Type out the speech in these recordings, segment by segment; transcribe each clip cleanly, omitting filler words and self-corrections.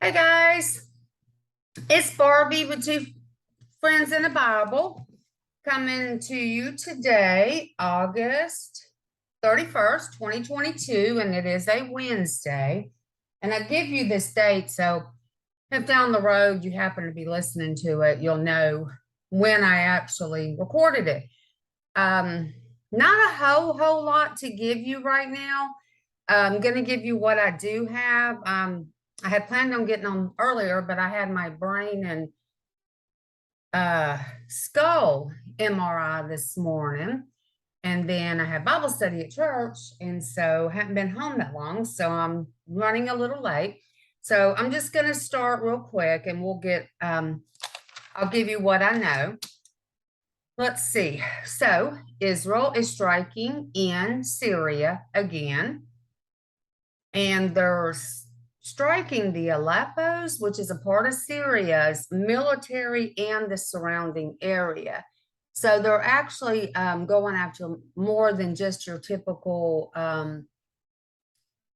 Hey guys, it's Barbie with two friends in the Bible coming to you today, August 31st, 2022, and it is a Wednesday. And I give you this date so if down the road you happen to be listening to it, you'll know when I actually recorded it. Not a whole lot to give you right now. I'm going to give you what I do have. I had planned on getting on earlier, but I had my brain and skull MRI this morning. And then I had Bible study at church. And so haven't been home that long. So I'm running a little late. So I'm just going to start real quick and I'll give you what I know. Let's see. So Israel is striking in Syria again. And they're striking the Aleppos, which is a part of Syria's military and the surrounding area. So they're actually going after more than just your typical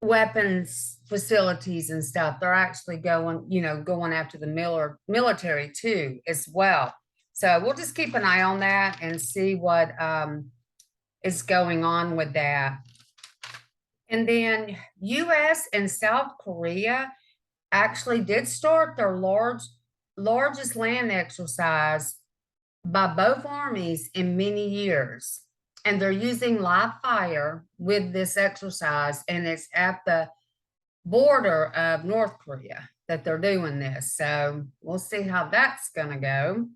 weapons facilities and stuff. They're actually going after the military too, as well. So we'll just keep an eye on that and see what is going on with that. And then US and South Korea actually did start their largest land exercise by both armies in many years. And they're using live fire with this exercise, and it's at the border of North Korea that they're doing this. So we'll see how that's gonna go.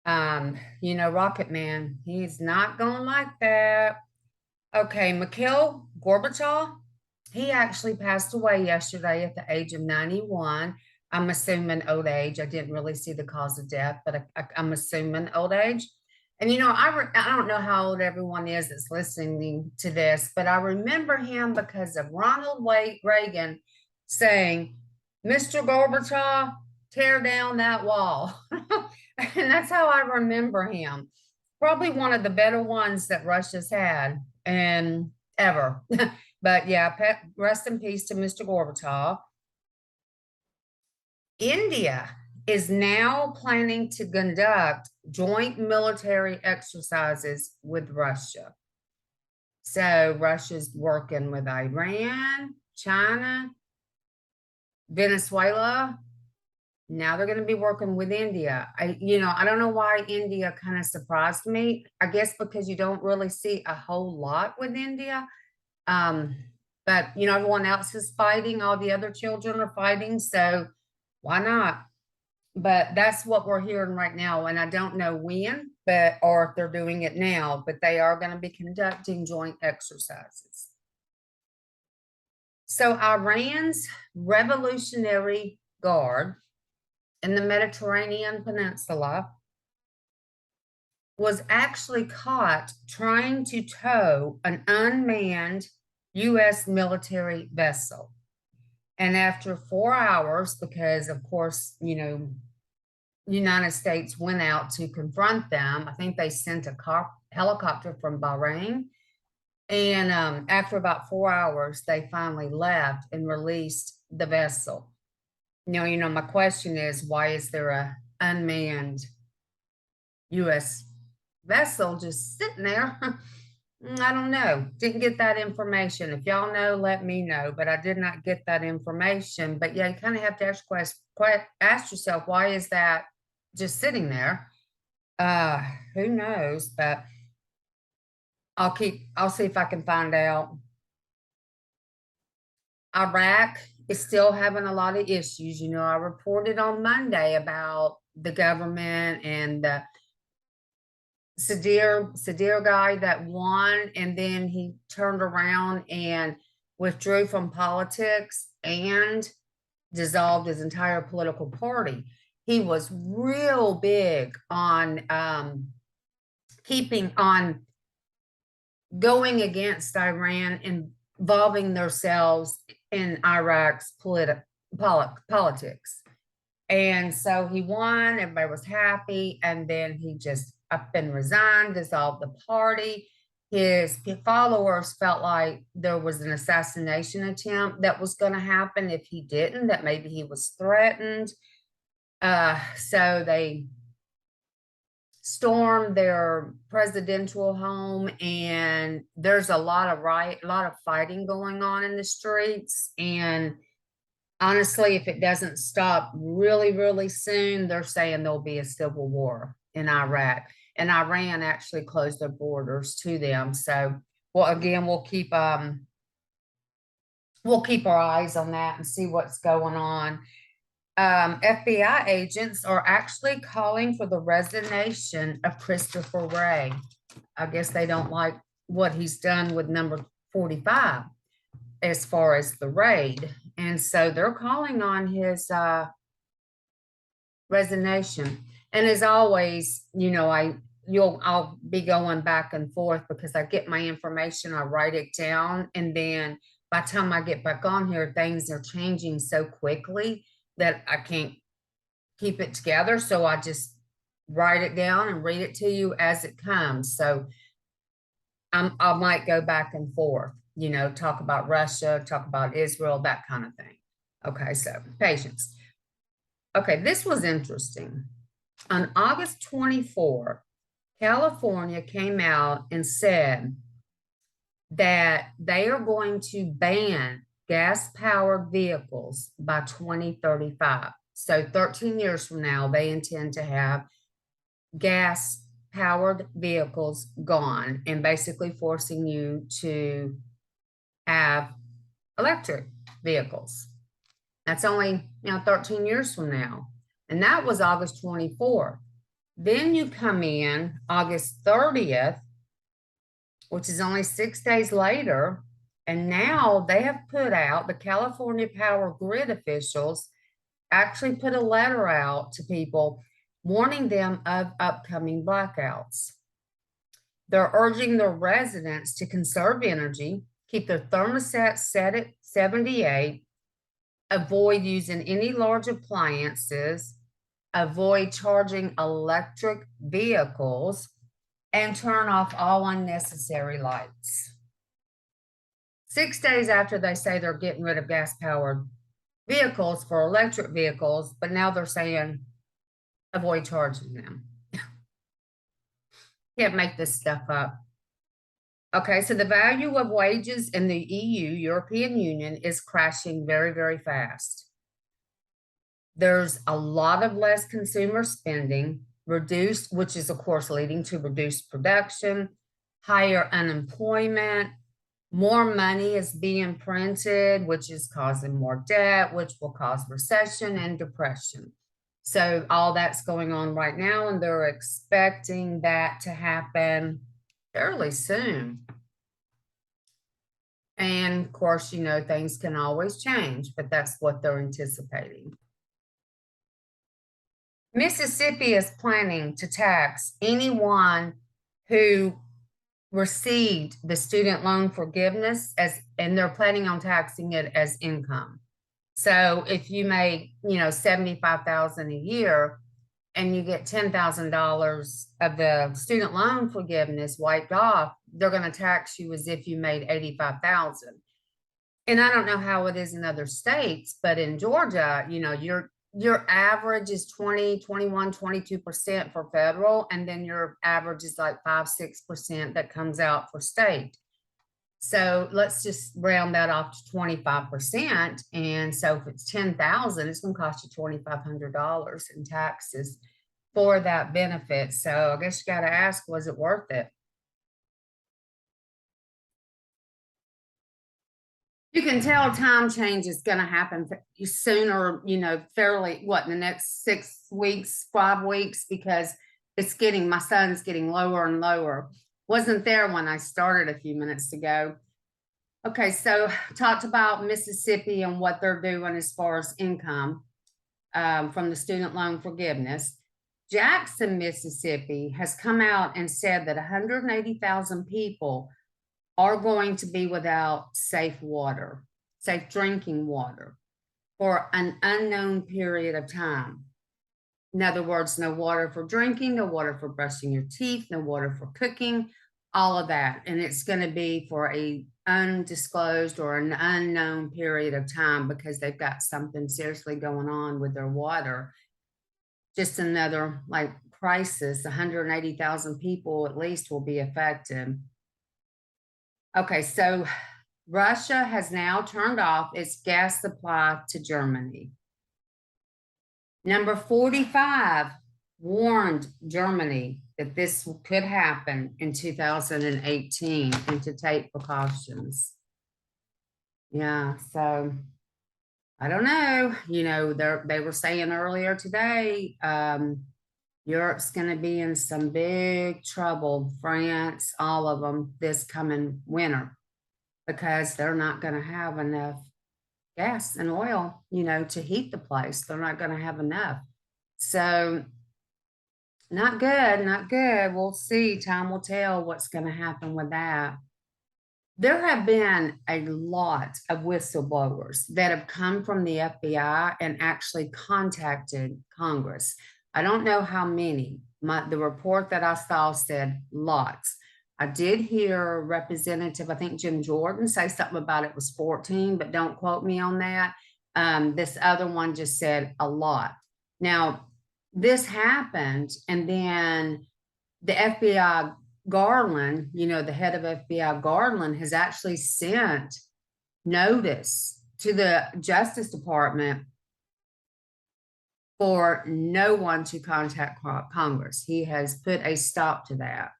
Rocket Man, he's not gonna like that. Okay, Mikhail Gorbachev, he actually passed away yesterday at the age of 91. I'm assuming old age. I didn't really see the cause of death, but I'm assuming old age. And I don't know how old everyone is that's listening to this, but I remember him because of Ronald Reagan saying, "Mr. Gorbachev, tear down that wall." And that's how I remember him. Probably one of the better ones that Russia's had and ever. But yeah, rest in peace to Mr. Gorbachev. India is now planning to conduct joint military exercises with Russia. So Russia's working with Iran, China, Venezuela. Now they're going to be working with India. I don't know why India kind of surprised me. I guess because you don't really see a whole lot with India. But everyone else is fighting, all the other children are fighting, so why not? But that's what we're hearing right now, and I don't know when, or if they're doing it now, but they are going to be conducting joint exercises. So Iran's Revolutionary Guard in the Mediterranean Peninsula was actually caught trying to tow an unmanned U.S. military vessel. And after 4 hours, because of course, United States went out to confront them. I think they sent a helicopter from Bahrain. And after about 4 hours, they finally left and released the vessel. My question is, why is there a unmanned U.S. vessel just sitting there? I don't know. Didn't get that information. If y'all know, let me know. But I did not get that information. But yeah, you kind of have to ask yourself, why is that just sitting there? Who knows? But I'll see if I can find out. Iraq is still having a lot of issues. I reported on Monday about the government and the Sadir guy that won, and then he turned around and withdrew from politics and dissolved his entire political party. He was real big on going against Iran and involving themselves in Iraq's politics. And so he won, everybody was happy, and then he just up and resigned, dissolved the party. his followers felt like there was an assassination attempt that was going to happen if he didn't, that maybe he was threatened. So they stormed their presidential home, and there's a lot of fighting going on in the streets. And honestly, if it doesn't stop really, really soon, they're saying there'll be a civil war in Iraq. And Iran actually closed their borders to them. So, well, again, we'll keep our eyes on that and see what's going on. FBI agents are actually calling for the resignation of Christopher Wray. I guess they don't like what he's done with number 45 as far as the raid. And so they're calling on his resignation. And as always, I'll be going back and forth because I get my information, I write it down, and then by the time I get back on here, things are changing so quickly that I can't keep it together. So I just write it down and read it to you as it comes. So I might go back and forth, talk about Russia, talk about Israel, that kind of thing. Okay, so patience. Okay, this was interesting. On August 24th, California came out and said that they are going to ban gas-powered vehicles by 2035. So 13 years from now, they intend to have gas-powered vehicles gone and basically forcing you to have electric vehicles. That's only 13 years from now. And that was August 24th. Then you come in August 30th, which is only 6 days later, and now they have put out, the California Power Grid officials actually put a letter out to people warning them of upcoming blackouts. They're urging their residents to conserve energy, keep their thermostat set at 78, avoid using any large appliances, avoid charging electric vehicles, and turn off all unnecessary lights. 6 days after they say they're getting rid of gas-powered vehicles for electric vehicles, but now they're saying avoid charging them. Can't make this stuff up. Okay, so the value of wages in the EU, European Union, is crashing very, very fast. There's a lot of less consumer spending, reduced, which is of course leading to reduced production, higher unemployment, more money is being printed, which is causing more debt, which will cause recession and depression. So all that's going on right now, and they're expecting that to happen fairly soon. And of course, things can always change, but that's what they're anticipating. Mississippi is planning to tax anyone who received the student loan forgiveness and they're planning on taxing it as income. So if you make, $75,000 a year and you get $10,000 of the student loan forgiveness wiped off, they're going to tax you as if you made $85,000. And I don't know how it is in other states, but in Georgia, your average is 20, 21, 22% for federal, and then your average is like 5-6% that comes out for state. So let's just round that off to 25%. And so if it's $10,000, it's going to cost you $2,500 in taxes for that benefit. So I guess you got to ask, was it worth it? You can tell time change is going to happen sooner, fairly, in the next 6 weeks, 5 weeks, because my son's getting lower and lower. Wasn't there when I started a few minutes ago. Okay, so talked about Mississippi and what they're doing as far as income from the student loan forgiveness. Jackson, Mississippi has come out and said that 180,000 people are going to be without safe drinking water for an unknown period of time. In other words, no water for drinking, no water for brushing your teeth, no water for cooking, all of that. And it's going to be for a undisclosed or an unknown period of time because they've got something seriously going on with their water. Just another like crisis. 180,000 people at least will be affected. Okay, so Russia has now turned off its gas supply to Germany. Number 45 warned Germany that this could happen in 2018 and to take precautions. Yeah, so I don't know. You know, they were saying earlier today, Europe's going to be in some big trouble. France, all of them, this coming winter, because they're not going to have enough gas and oil, you know, to heat the place. They're not going to have enough. So not good, not good. We'll see. Time will tell what's going to happen with that. There have been a lot of whistleblowers that have come from the FBI and actually contacted Congress. I don't know how many. The report that I saw said lots. I did hear Representative, I think Jim Jordan, say something about it was 14, but don't quote me on that. This other one just said a lot. Now, this happened, and then the FBI Garland, you know, the head of FBI Garland has actually sent notice to the Justice Department for no one to contact Congress. He has put a stop to that.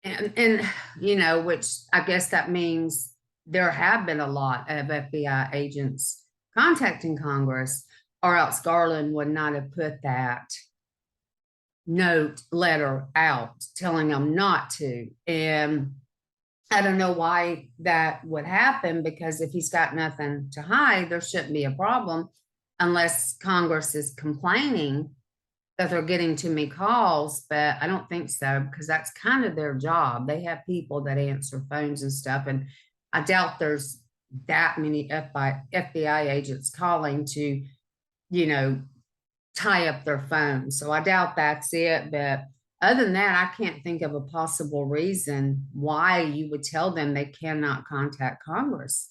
And you know, which I guess that means there have been a lot of FBI agents contacting Congress, or else Garland would not have put that letter out telling them not to. And I don't know why that would happen, because if he's got nothing to hide, there shouldn't be a problem unless Congress is complaining that they're getting too many calls. But I don't think so, because that's kind of their job. They have people that answer phones and stuff, and I doubt there's that many FBI agents calling to, you know, tie up their phone. So I doubt that's it. But other than that, I can't think of a possible reason why you would tell them they cannot contact Congress.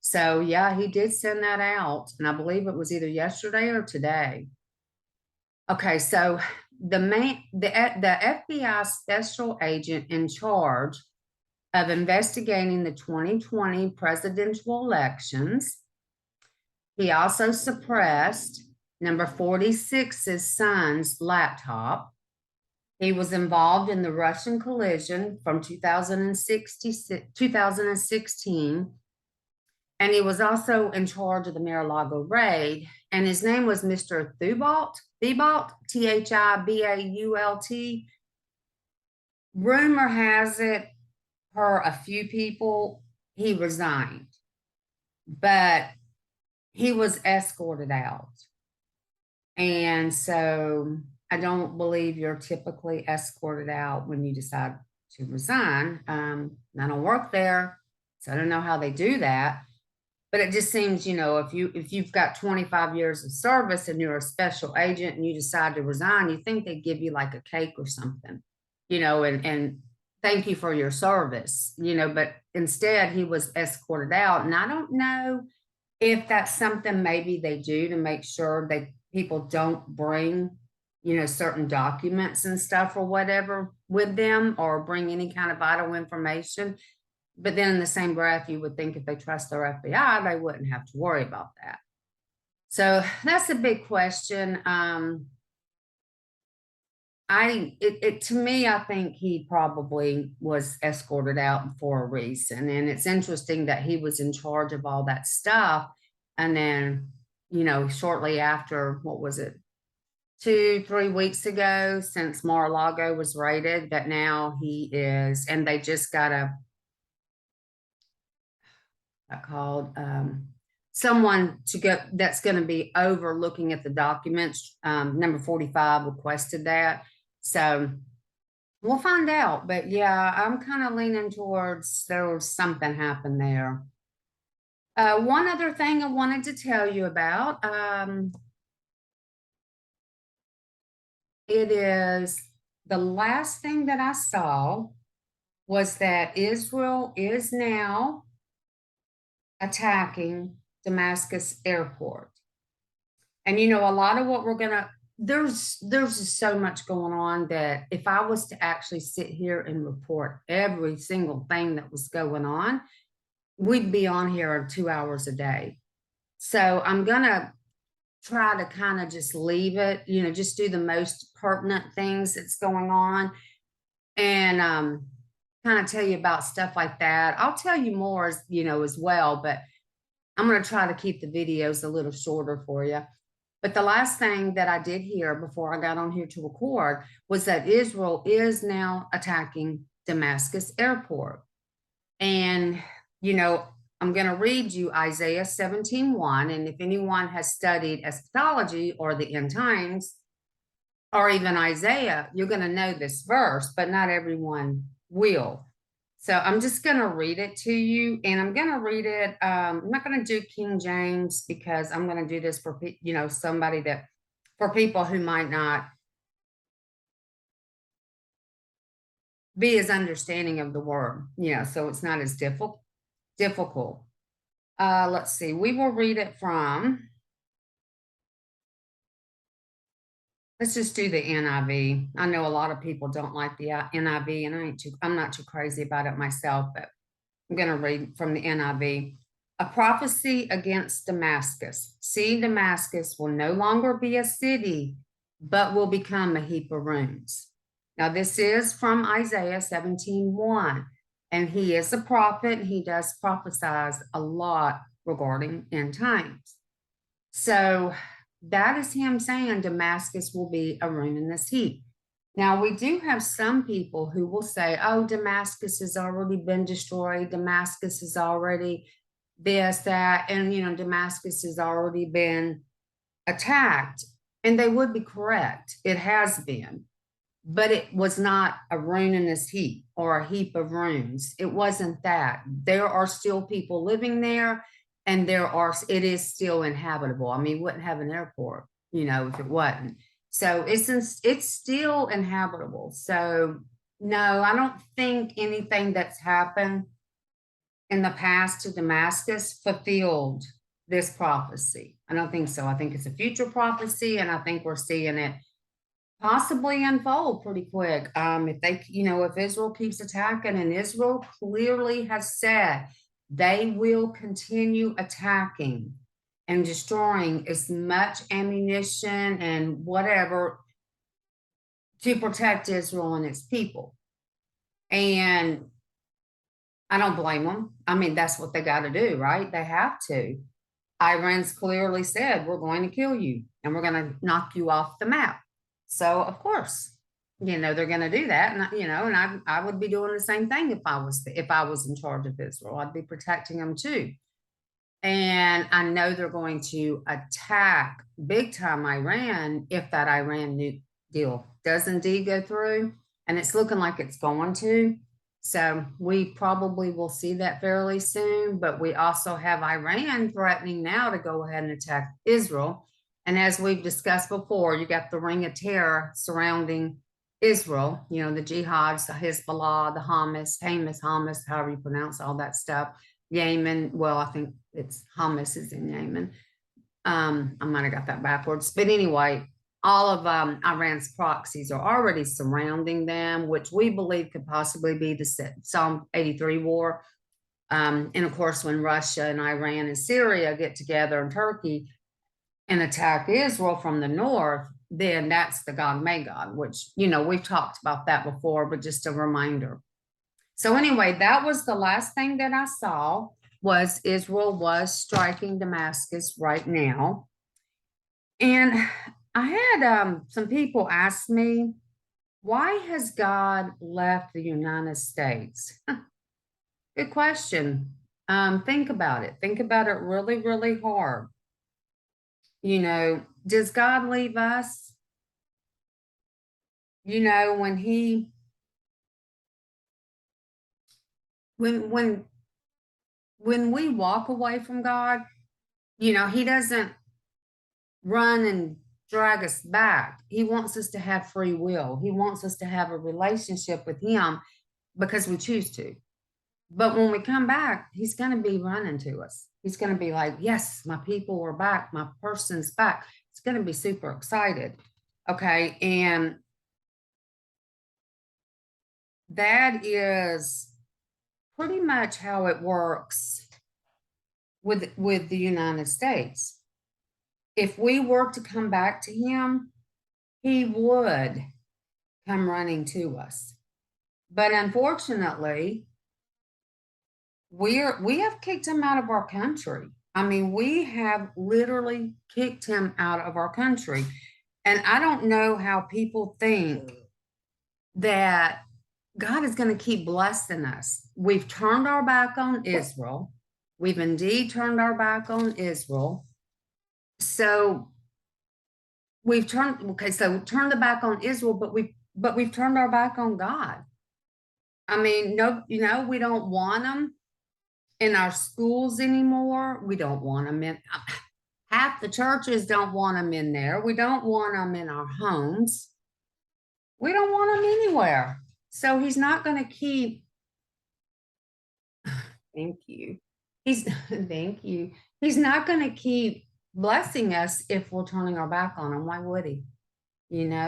So yeah, he did send that out, and I believe it was either yesterday or today. Okay, so the FBI special agent in charge of investigating the 2020 presidential elections, he also suppressed number 46's son's laptop. He was involved in the Russian collision from 2016, and he was also in charge of the Mar-a-Lago raid. And his name was Mr. Thibault, Thibault. Rumor has it, per a few people, he resigned, but he was escorted out. And so I don't believe you're typically escorted out when you decide to resign. I don't work there, so I don't know how they do that. But it just seems, you know, if you've got 25 years of service and you're a special agent and you decide to resign, you think they'd give you like a cake or something, you know, and thank you for your service, you know. But instead he was escorted out. And I don't know if that's something maybe they do to make sure that people don't bring, you know, certain documents and stuff or whatever with them, or bring any kind of vital information. But then in the same breath, you would think if they trust their FBI, they wouldn't have to worry about that. So that's a big question. To me, I think he probably was escorted out for a reason. And it's interesting that he was in charge of all that stuff. And then, you know, shortly after, what was it, 2-3 weeks ago, since Mar-a-Lago was raided, that now he is, and they just got someone to go that's going to be over looking at the documents. Number 45 requested that. So we'll find out. But yeah, I'm kind of leaning towards there was something happened there. One other thing I wanted to tell you about, it is the last thing that I saw was that Israel is now attacking Damascus airport. And a lot of what there's just so much going on that if I was to actually sit here and report every single thing that was going on, we'd be on here 2 hours a day. So I'm gonna try to kind of just leave it, just do the most pertinent things that's going on, and kind of tell you about stuff like that. I'll tell you more as well, but I'm going to try to keep the videos a little shorter for you. But the last thing that I did hear before I got on here to record was that Israel is now attacking Damascus airport. And, I'm going to read you Isaiah 17:1. And if anyone has studied eschatology or the end times, or even Isaiah, you're going to know this verse, but not everyone will. So I'm just going to read it to you, and I'm going to read it. I'm not going to do King James because I'm going to do this for, for people who might not be as understanding of the word, so it's not as difficult. Let's see. We will read it from, let's just do the NIV. I know a lot of people don't like the NIV, and I'm not too crazy about it myself, but I'm going to read from the NIV. A prophecy against Damascus. See, Damascus will no longer be a city, but will become a heap of ruins. Now, this is from Isaiah 17:1, and he is a prophet, and he does prophesize a lot regarding end times. So that is him saying Damascus will be a ruinous heap. Now, we do have some people who will say, oh, Damascus has already been destroyed. Damascus has already this, that, and, Damascus has already been attacked. And they would be correct. It has been. But it was not a ruinous heap or a heap of ruins. It wasn't that. There are still people living there, and it is still inhabitable. I mean, we wouldn't have an airport, if it wasn't. So it's still inhabitable. So no, I don't think anything that's happened in the past to Damascus fulfilled this prophecy. I don't think so. I think it's a future prophecy, and I think we're seeing it possibly unfold pretty quick. If Israel keeps attacking, and Israel clearly has said they will continue attacking and destroying as much ammunition and whatever to protect Israel and its people. And I don't blame them. I mean, that's what they got to do, right? They have to. Iran's clearly said, we're going to kill you and we're going to knock you off the map. So, of course, they're going to do that. And, I would be doing the same thing if I was in charge of Israel. I'd be protecting them too. And I know they're going to attack big time Iran if that Iran nuke deal does indeed go through. And it's looking like it's going to. So we probably will see that fairly soon. But we also have Iran threatening now to go ahead and attack Israel. And as we've discussed before, you got the ring of terror surrounding Israel, the jihads, the Hezbollah, the Hamas, however you pronounce all that stuff. Yemen, well, I think it's Hamas is in Yemen. I might have got that backwards. But anyway, all of Iran's proxies are already surrounding them, which we believe could possibly be the Psalm 83 war. And of course, when Russia and Iran and Syria get together and Turkey and attack Israel from the north, then that's the Gog Magog, which, we've talked about that before, but just a reminder. So anyway, that was the last thing that I saw was Israel was striking Damascus right now. And I had some people ask me, why has God left the United States? Good question. Think about it. Think about it really, really hard. Does God leave us? When we walk away from God, he doesn't run and drag us back. He wants us to have free will. He wants us to have a relationship with him. because we choose to. But when we come back, he's going to be running to us. He's going to be like, yes, my people are back. My person's back. It's going to be super excited. Okay. And that is pretty much how it works with the United States. If we were to come back to him, he would come running to us. But unfortunately, we have kicked him out of our country. I mean, we have literally kicked him out of our country. And I don't know how people think that God is going to keep blessing us. We've turned our back on Israel. We've indeed turned our back on Israel. So we've turned, okay, so we turned the back on Israel, but we've turned our back on God. I mean, no, we don't want them in our schools anymore. We don't want them in, half the churches don't want them in there. We don't want them in our homes. We don't want them anywhere. So he's not going to keep, thank you. Thank you. He's not going to keep blessing us if we're turning our back on him. Why would he?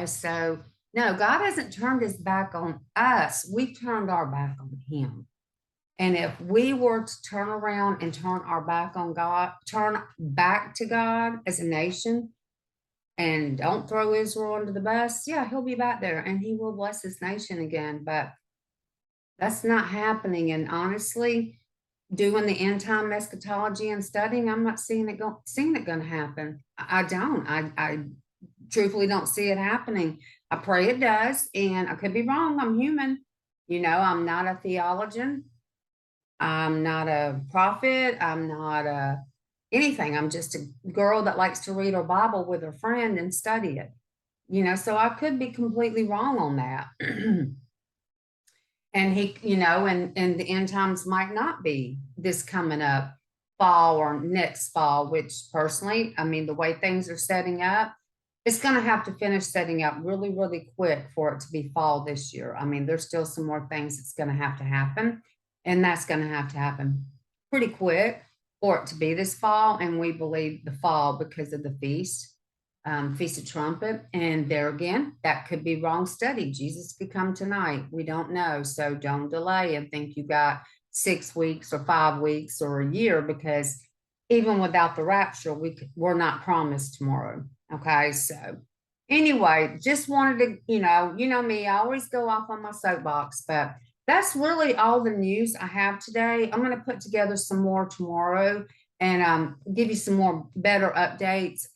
So no, God hasn't turned his back on us. We've turned our back on him. And if we were to turn around and turn our back on God, turn back to God as a nation and don't throw Israel under the bus, yeah, he'll be back there and he will bless his nation again. But that's not happening. And honestly, doing the end time eschatology and studying, I'm not seeing it going to happen. I don't. I truthfully don't see it happening. I pray it does, and I could be wrong. I'm human. I'm not a theologian. I'm not a prophet. I'm not anything. I'm just a girl that likes to read her Bible with her friend and study it. So I could be completely wrong on that. And he, and the end times might not be this coming up fall or next fall, which personally, I mean, the way things are setting up, it's going to have to finish setting up really, really quick for it to be fall this year. I mean, there's still some more things that's going to have to happen, and that's going to have to happen pretty quick for it to be this fall. And we believe the fall because of the feast. Feast of Trumpet. And there again, that could be wrong study. Jesus could come tonight. We don't know. So don't delay and think you got 6 weeks or 5 weeks or a year, because even without the rapture, we're not promised tomorrow. Okay. So anyway, just wanted to, you know me, I always go off on my soapbox, but that's really all the news I have today. I'm going to put together some more tomorrow and give you some more better updates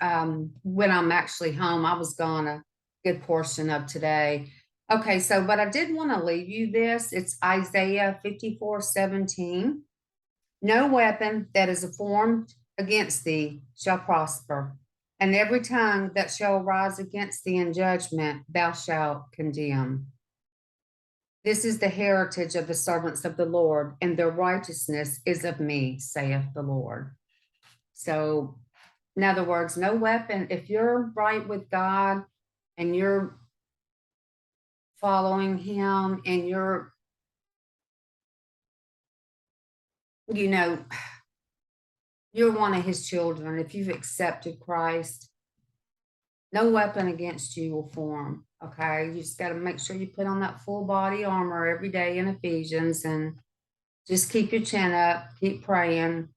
when I'm actually home. I was gone a good portion of today. Okay, so, but I did want to leave you this. It's Isaiah 54:17. No weapon that is formed against thee shall prosper, and every tongue that shall rise against thee in judgment thou shalt condemn. This is the heritage of the servants of the Lord, and their righteousness is of me, saith the Lord. So, in other words, no weapon, if you're right with God and you're following him and you're, you're one of his children, if you've accepted Christ, no weapon against you will form. Okay, you just got to make sure you put on that full body armor every day in Ephesians, and just keep your chin up, keep praying.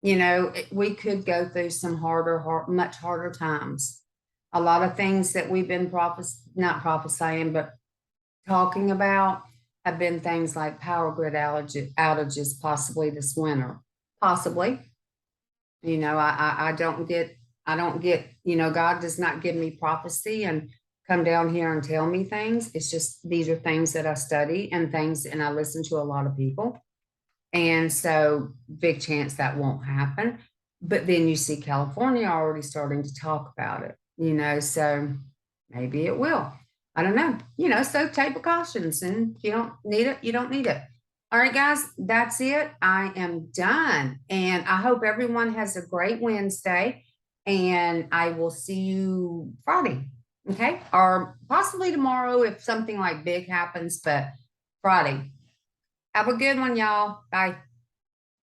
We could go through some much harder times. A lot of things that we've been not prophesying, but talking about have been things like power grid outages possibly this winter. Possibly. I don't get, God does not give me prophecy and come down here and tell me things. It's just, these are things that I study and I listen to a lot of people. And so big chance that won't happen. But then you see California already starting to talk about it, so maybe it will. I don't know, so take precautions, and if you don't need it, you don't need it. All right, guys, that's it. I am done. And I hope everyone has a great Wednesday, and I will see you Friday. Okay, or possibly tomorrow if something like big happens, but Friday. Have a good one, y'all. Bye.